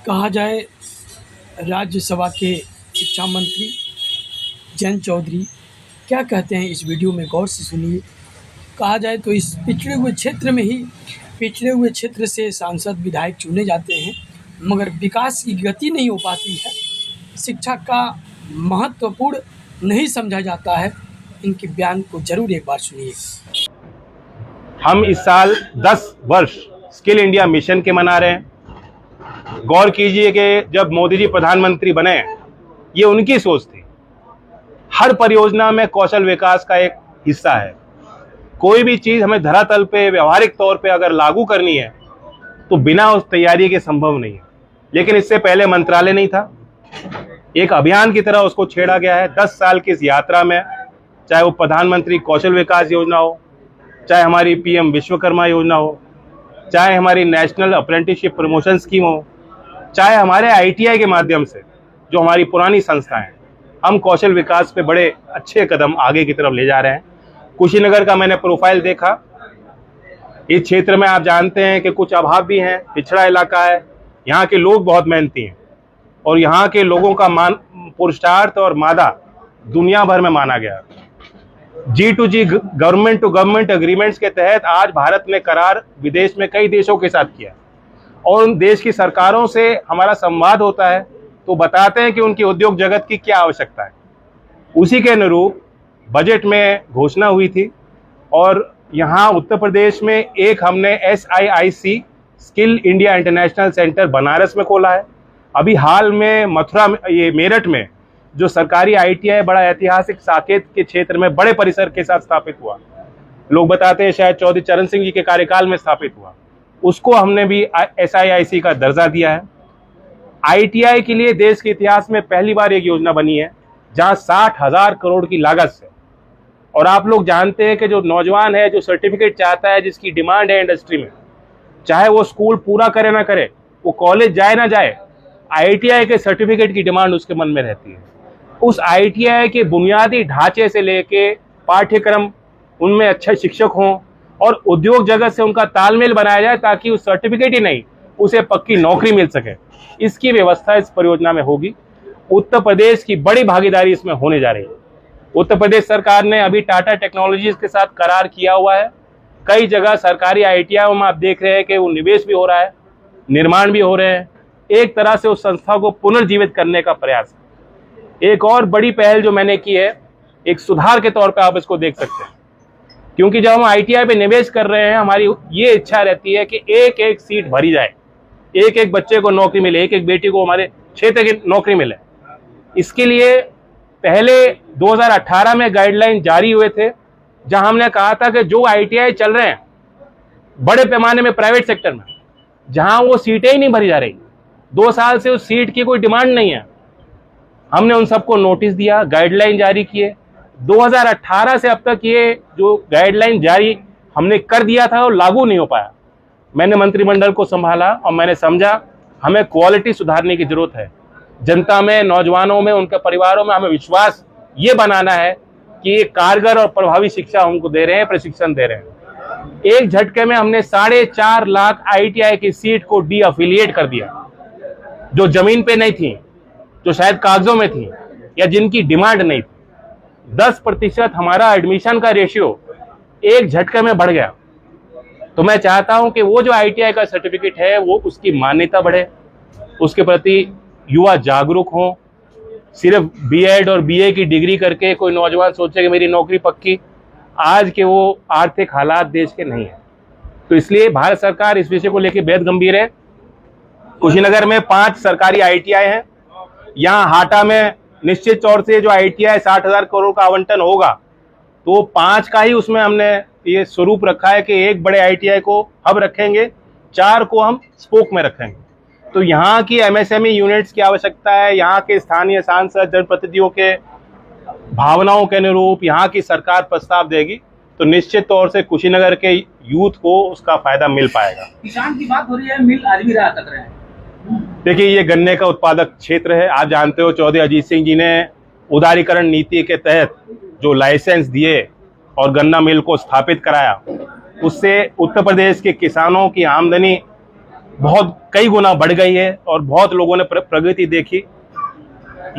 कहा जाए राज्यसभा के शिक्षा मंत्री जयंत चौधरी क्या कहते हैं इस वीडियो में गौर से सुनिए। कहा जाए तो इस पिछड़े हुए क्षेत्र से सांसद विधायक चुने जाते हैं मगर विकास की गति नहीं हो पाती है, शिक्षा का महत्वपूर्ण नहीं समझा जाता है। इनके बयान को जरूर एक बार सुनिए। हम इस साल 10 वर्ष स्किल इंडिया मिशन के मना रहे हैं। गौर कीजिए कि जब मोदी जी प्रधानमंत्री बने, ये उनकी सोच थी। हर परियोजना में कौशल विकास का एक हिस्सा है। कोई भी चीज हमें धरातल पे व्यवहारिक तौर पे अगर लागू करनी है तो बिना उस तैयारी के संभव नहीं है। लेकिन इससे पहले मंत्रालय नहीं था, एक अभियान की तरह उसको छेड़ा गया है। 10 साल की इस यात्रा में, चाहे वो प्रधानमंत्री कौशल विकास योजना हो, चाहे हमारी पीएम विश्वकर्मा योजना हो, चाहे हमारी नेशनल अप्रेंटिसशिप प्रमोशन स्कीम हो, चाहे हमारे आईटीआई के माध्यम से जो हमारी पुरानी संस्थाएं हैं, हम कौशल विकास पे बड़े अच्छे कदम आगे की तरफ ले जा रहे हैं। कुशीनगर का मैंने प्रोफाइल देखा। इस क्षेत्र में आप जानते हैं कि कुछ अभाव भी हैं, पिछड़ा इलाका है। यहाँ के लोग बहुत मेहनती हैं और यहाँ के लोगों का पुरुषार्थ और मादा दुनिया भर में माना गया। G2G government to government agreements के तहत आज भारत ने करार विदेश में कई देशों के साथ किया और उन देश की सरकारों से हमारा संवाद होता है तो बताते हैं कि उनकी उद्योग जगत की क्या आवश्यकता है। उसी के अनुरूप बजट में घोषणा हुई थी और यहाँ उत्तर प्रदेश में एक हमने SIIC skill India international centre Banaras में खोला है। अभी हाल में मथुरा में, ये मेरठ में जो सरकारी ITI बड़ा ऐतिहासिक साकेत के क्षेत्र में बड़े परिसर के साथ स्थापित हुआ, लोग बताते हैं शायद चौधरी चरण सिंह जी के कार्यकाल में स्थापित हुआ, उसको हमने भी SIIC का दर्जा दिया है। ITI के लिए देश के इतिहास में पहली बार एक योजना बनी है जहां 60,000 करोड़ की लागत से, और आप लोग जानते हैं कि जो नौजवान है जो सर्टिफिकेट चाहता है, जिसकी डिमांड है इंडस्ट्री में, चाहे वो स्कूल पूरा करे ना करे, वो कॉलेज जाए ना जाए, ITI के सर्टिफिकेट की डिमांड उसके मन में रहती है। उस ITI के बुनियादी ढांचे से लेके पाठ्यक्रम, उनमें अच्छे शिक्षक हों और उद्योग जगत से उनका तालमेल बनाया जाए ताकि उस सर्टिफिकेट ही नहीं, उसे पक्की नौकरी मिल सके। इसकी व्यवस्था इस परियोजना में होगी। उत्तर प्रदेश की बड़ी भागीदारी इसमें होने जा रही है। उत्तर प्रदेश सरकार ने अभी टाटा टेक्नोलॉजीज के साथ करार किया हुआ है। कई जगह सरकारी ITI में आप देख रहे हैं कि वो निवेश भी हो रहा है, निर्माण भी हो रहे हैं। एक तरह से उस संस्था को पुनर्जीवित करने का प्रयास है। एक और बड़ी पहल जो मैंने की है, एक सुधार के तौर पे आप इसको देख सकते हैं, क्योंकि जब हम ITI पे निवेश कर रहे हैं, हमारी ये इच्छा रहती है कि एक एक सीट भरी जाए, एक एक बच्चे को नौकरी मिले, एक एक बेटी को हमारे क्षेत्र की नौकरी मिले। इसके लिए पहले 2018 में गाइडलाइन जारी हुए थे, जहां हमने कहा था कि जो ITI चल रहे हैं बड़े पैमाने में प्राइवेट सेक्टर में, जहां वो सीटें ही नहीं भरी जा रही, 2 साल से उस सीट की कोई डिमांड नहीं है, हमने उन सबको नोटिस दिया, गाइडलाइन जारी किए। 2018 से अब तक ये जो गाइडलाइन जारी हमने कर दिया था वो लागू नहीं हो पाया। मैंने मंत्रिमंडल को संभाला और मैंने समझा हमें क्वालिटी सुधारने की जरूरत है। जनता में, नौजवानों में, उनके परिवारों में हमें विश्वास ये बनाना है कि ये कारगर और प्रभावी शिक्षा हमको दे रहे हैं, प्रशिक्षण दे रहे हैं। एक झटके में हमने 4.5 लाख ITI की सीट को डीअफिलिएट कर दिया, जो जमीन पे नहीं थी, जो शायद कागजों में थी या जिनकी डिमांड नहीं थी। 10% हमारा एडमिशन का रेशियो एक झटके में बढ़ गया। तो मैं चाहता हूं कि वो जो ITI का सर्टिफिकेट है वो उसकी मान्यता बढ़े, उसके प्रति युवा जागरूक हों। सिर्फ B.Ed और BA की डिग्री करके कोई नौजवान सोचे कि मेरी नौकरी पक्की, आज के वो आर्थिक हालात देश के नहीं है। तो इसलिए भारत सरकार इस विषय को लेकर बेहद गंभीर है। कुशीनगर में 5 सरकारी ITI हैं। यहाँ हाटा में निश्चित तौर से जो ITI 60,000 करोड़ का आवंटन होगा तो 5 का ही उसमें हमने ये स्वरूप रखा है कि एक बड़े ITI को हब रखेंगे, 4 को हम स्पोक में रखेंगे। तो यहाँ की MSME यूनिट्स की आवश्यकता है, यहाँ के स्थानीय सांसद जनप्रतिनिधियों के भावनाओं के अनुरूप यहाँ की सरकार प्रस्ताव देगी तो निश्चित तौर से कुशीनगर के यूथ को उसका फायदा मिल पाएगा। किसान की बात हो रही है, मिल आज भी रहा तक रहे हैं। देखिए, ये गन्ने का उत्पादक क्षेत्र है। आप जानते हो चौधरी अजीत सिंह जी ने उदारीकरण नीति के तहत जो लाइसेंस दिए और गन्ना मिल को स्थापित कराया, उससे उत्तर प्रदेश के किसानों की आमदनी बहुत कई गुना बढ़ गई है और बहुत लोगों ने प्रगति देखी।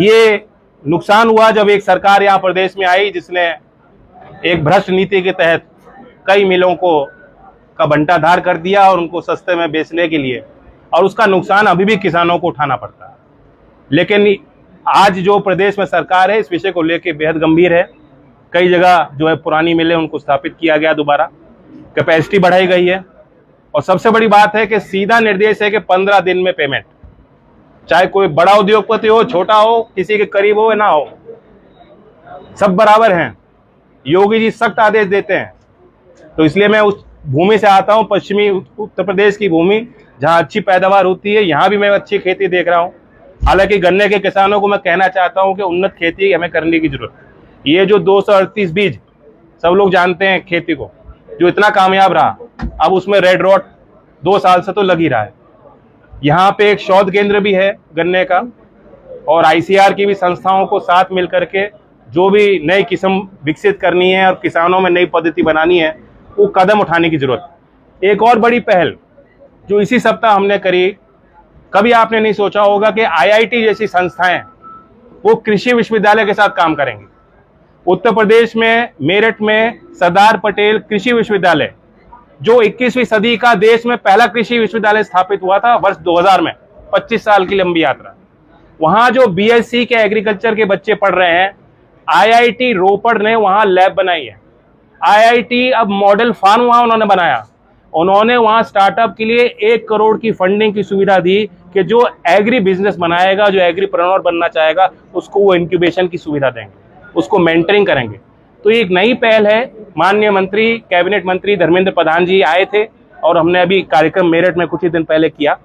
ये नुकसान हुआ जब एक सरकार यहाँ प्रदेश में आई जिसने एक भ्रष्ट नीति के तहत कई मिलों का बंटाधार कर दिया और उनको सस्ते में बेचने के लिए, और उसका नुकसान अभी भी किसानों को उठाना पड़ता है। लेकिन आज जो प्रदेश में सरकार है इस विषय को लेकर बेहद गंभीर है। कई जगह जो है पुरानी मिलें उनको स्थापित किया गया, दोबारा कैपेसिटी बढ़ाई गई है, और सबसे बड़ी बात है कि सीधा निर्देश है कि 15 दिन में पेमेंट, चाहे कोई बड़ा उद्योगपति हो, छोटा हो, किसी के करीब हो या ना हो, सब बराबर हैं। योगी जी सख्त आदेश देते हैं। तो इसलिए मैं उस भूमि से आता हूं, पश्चिमी उत्तर प्रदेश की भूमि जहां अच्छी पैदावार होती है। यहां भी मैं अच्छी खेती देख रहा हूं। हालांकि गन्ने के किसानों को मैं कहना चाहता हूं कि उन्नत खेती हमें करने की जरूरत है। ये जो 238 बीज, सब लोग जानते हैं खेती को, जो इतना कामयाब रहा, अब उसमें रेड रॉट 2 साल से तो लग ही रहा है। यहाँ पे एक शोध केंद्र भी है गन्ने का, और ICR की भी संस्थाओं को साथ मिल करके जो भी नई किस्म विकसित करनी है और किसानों में नई पद्धति बनानी है, वो कदम उठाने की जरूरत है। एक और बड़ी पहल जो इसी सप्ताह हमने करी, कभी आपने नहीं सोचा होगा कि IIT जैसी संस्थाएं वो कृषि विश्वविद्यालय के साथ काम करेंगी। उत्तर प्रदेश में मेरठ में सरदार पटेल कृषि विश्वविद्यालय, जो 21वीं सदी का देश में पहला कृषि विश्वविद्यालय स्थापित हुआ था वर्ष 2000 में, 25 साल की लंबी यात्रा। वहां जो BSc के एग्रीकल्चर के बच्चे पढ़ रहे हैं, IIT रोपड़ ने वहां लैब बनाई है। IIT अब मॉडल फार्म वहां उन्होंने बनाया। उन्होंने वहां स्टार्टअप के लिए 1 करोड़ की फंडिंग की सुविधा दी कि जो एग्री बिजनेस बनाएगा, जो एग्रीप्रेन्योर बनना चाहेगा, उसको वो इंक्यूबेशन की सुविधा देंगे, उसको मेंटरिंग करेंगे। तो ये एक नई पहल है। माननीय मंत्री, कैबिनेट मंत्री धर्मेंद्र प्रधान जी आए थे और हमने अभी कार्यक्रम मेरठ में कुछ ही दिन पहले किया।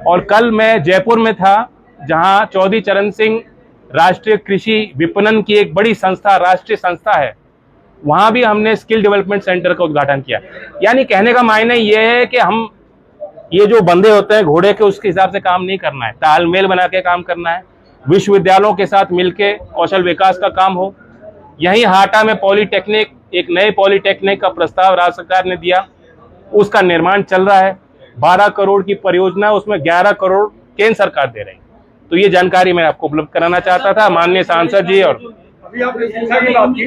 और कल मैं जयपुर में था, जहां चौधरी चरण सिंह राष्ट्रीय कृषि विपणन की एक बड़ी संस्था, राष्ट्रीय संस्था है, वहां भी हमने स्किल डेवलपमेंट सेंटर का उद्घाटन किया। यानी कहने का मायने ये है कि हम ये जो बंदे होते हैं घोड़े के, उसके हिसाब से काम नहीं करना है, तालमेल बना के काम करना है। विश्वविद्यालयों के साथ मिलके कौशल विकास का काम हो। यहीं हाटा में पॉलीटेक्निक, एक नए पॉलीटेक्निक का प्रस्ताव राज्य सरकार ने दिया, उसका निर्माण चल रहा है। 12 करोड़ की परियोजना, उसमें 11 करोड़ केंद्र सरकार दे रही है। तो ये जानकारी मैं आपको उपलब्ध कराना चाहता था, माननीय सांसद जी। और अभी आपने शिक्षा की बात की,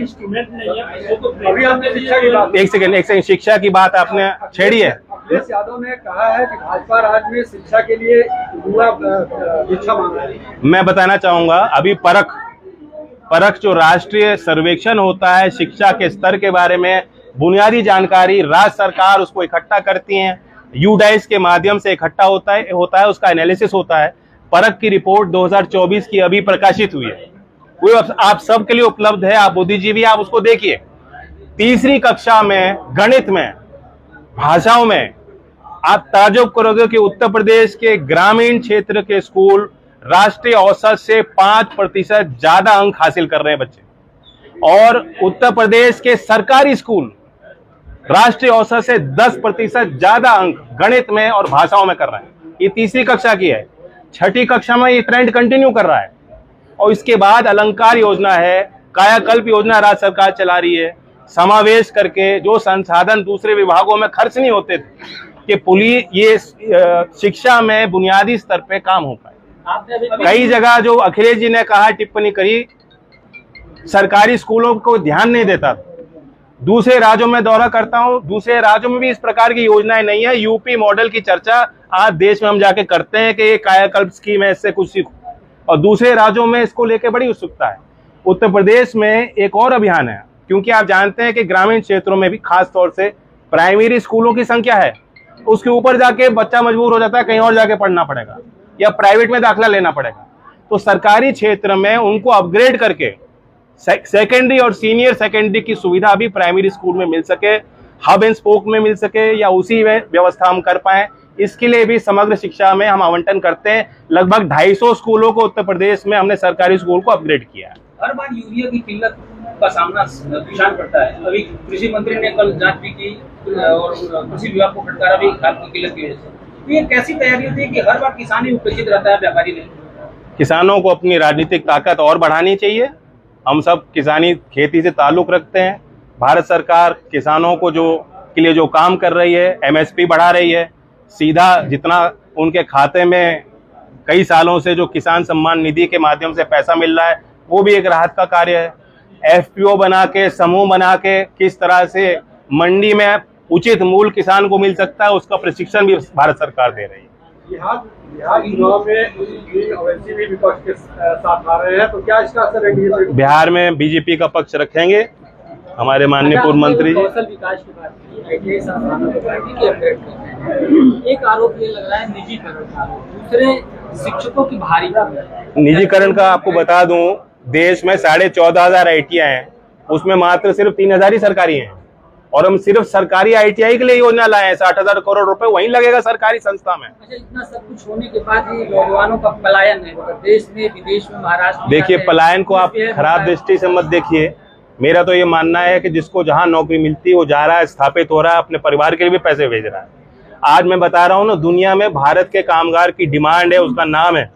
अभी आपने शिक्षा की बात, एक सेकंड, शिक्षा की बात आपने छेड़ी है। अखिलेश यादव ने कहा है कि भाजपा राज्य में शिक्षा के लिए पूरा भिक्षा मांग रही है। मैं बताना चाहूंगा, अभी परख जो राष्ट्रीय सर्वेक्षण होता है शिक्षा के स्तर के बारे में, बुनियादी जानकारी राज्य सरकार उसको इकट्ठा करती है, UDAIS के माध्यम से इकट्ठा होता है, उसका एनालिसिस होता है। परख की रिपोर्ट 2024 की अभी प्रकाशित हुई है, वो आप सबके लिए उपलब्ध है। आप बुद्धिजीवी, आप उसको देखिए। 3री कक्षा में गणित में, भाषाओं में आप ताज्जुब करोगे कि उत्तर प्रदेश के ग्रामीण क्षेत्र के स्कूल राष्ट्रीय औसत से 5% ज्यादा अंक हासिल कर रहे हैं बच्चे, और उत्तर प्रदेश के सरकारी स्कूल राष्ट्रीय औसत से 10% ज्यादा अंक गणित में और भाषाओं में कर रहे हैं। ये 3री कक्षा की है। 6ठी कक्षा में ये ट्रेंड कंटिन्यू कर रहा है। और इसके बाद अलंकार योजना है, कायाकल्प योजना राज्य सरकार चला रही है, समावेश करके जो संसाधन दूसरे विभागों में खर्च नहीं होते थे कि ये शिक्षा में बुनियादी स्तर पे काम हो पाए। कई जगह जो अखिलेश जी ने कहा, टिप्पणी करी, सरकारी स्कूलों को ध्यान नहीं देता। दूसरे राज्यों में दौरा करता हूं, दूसरे राज्यों में भी इस प्रकार की योजनाएं नहीं है। यूपी मॉडल की चर्चा आज देश में हम जाके करते हैं कि ये कायाकल्प स्कीम है, इससे कुछ सीखो, और दूसरे राज्यों में इसको लेकर बड़ी उत्सुकता है। उत्तर प्रदेश में एक और अभियान है, क्योंकि आप जानते हैं कि ग्रामीण क्षेत्रों में भी खास तौर से प्राइमरी स्कूलों की संख्या है, उसके ऊपर जाके बच्चा मजबूर हो जाता है, कहीं और जाके पढ़ना पड़ेगा या प्राइवेट में दाखिला लेना पड़ेगा। तो सरकारी क्षेत्र में उनको अपग्रेड करके सेकेंडरी और सीनियर सेकेंडरी की सुविधा भी प्राइमरी स्कूल में मिल सके, हब एंड स्पोक में मिल सके, या उसी में व्यवस्था हम कर पाए, इसके लिए भी समग्र शिक्षा में हम आवंटन करते हैं। लगभग 250 स्कूलों को उत्तर प्रदेश में हमने सरकारी स्कूल को अपग्रेड किया है। हर बार यूरिया की किल्लत का सामना किसान करता है। अभी कृषि मंत्री ने कल जांच भी की और कृषि विभाग को फटकारा भी खाद की किल्लत की वजह से। तो ये कैसी तैयारी होती है कि हर बार किसान ही उपेक्षित रहता है, व्यापारी नहीं? किसानों को अपनी राजनीतिक ताकत और बढ़ानी चाहिए। हम सब किसानी खेती से ताल्लुक रखते हैं। भारत सरकार किसानों को के लिए जो काम कर रही है, MSP बढ़ा रही है, सीधा जितना उनके खाते में कई सालों से जो किसान सम्मान निधि के माध्यम से पैसा मिल रहा है वो भी एक राहत का कार्य है। एफपीओ बना के, समूह बना के किस तरह से मंडी में उचित मूल्य किसान को मिल सकता है उसका प्रशिक्षण भी भारत सरकार दे रही है। बिहार चुनाव में ओवैसी भी विपक्ष के साथ आ रहे हैं, तो क्या इसका असर है? बिहार में बीजेपी का पक्ष रखेंगे हमारे माननीय पूर्व मंत्री जी। कौशल विकास की बात की, ITI संस्थानों को पार्टी की अपग्रेड करते हैं। एक आरोप ये लग रहा है निजीकरण का, दूसरे शिक्षकों की भारी निजीकरण का आपको बता दूं, देश में 14,500 ITI हैं, उसमें मात्र सिर्फ 3,000 ही सरकारी हैं और हम सिर्फ सरकारी ITI के लिए योजना लाए हैं। 60,000 करोड़ रुपए वहीं लगेगा सरकारी संस्था में। अच्छा, इतना सब कुछ होने के बाद ही नौजवानों का पलायन है देश में, विदेश में, महाराष्ट्र। देखिए, पलायन को आप खराब दृष्टि से मत देखिए। मेरा तो ये मानना है कि जिसको जहां नौकरी मिलती है वो जा रहा है, स्थापित हो रहा है, अपने परिवार के लिए भी पैसे भेज रहा है। आज मैं बता रहा हूँ ना, दुनिया में भारत के कामगार की डिमांड है, उसका नाम है,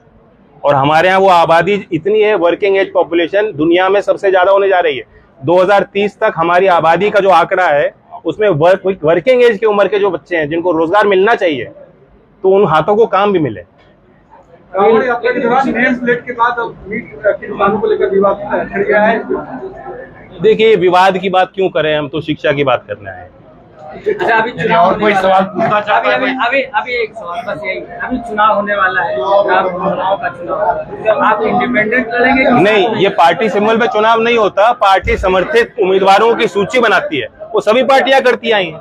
और हमारे यहाँ वो आबादी इतनी है, वर्किंग एज पॉपुलेशन दुनिया में सबसे ज्यादा होने जा रही है। 2030 तक हमारी आबादी का जो आंकड़ा है उसमें वर्किंग एज की उम्र के जो बच्चे हैं जिनको रोजगार मिलना चाहिए, तो उन हाथों को काम भी मिले। यात्रा के दौरान नेम प्लेट के बाद मीट की दुकानों को लेकर विवाद छिड़ गया है। देखिए, विवाद की बात क्यों करें, हम तो शिक्षा की बात करना है। अच्छा, अभी चुनाव कोई सवाल पूछना चाहता है? अभी एक सवाल बस यही, अभी चुनाव होने वाला है, चुनाव का चुनाव, आप इंडिपेंडेंट लड़ेंगे? नहीं, ये पार्टी सिंबल पे चुनाव नहीं होता, पार्टी समर्थित उम्मीदवारों की सूची बनाती है, वो सभी पार्टियां करती आई हैं।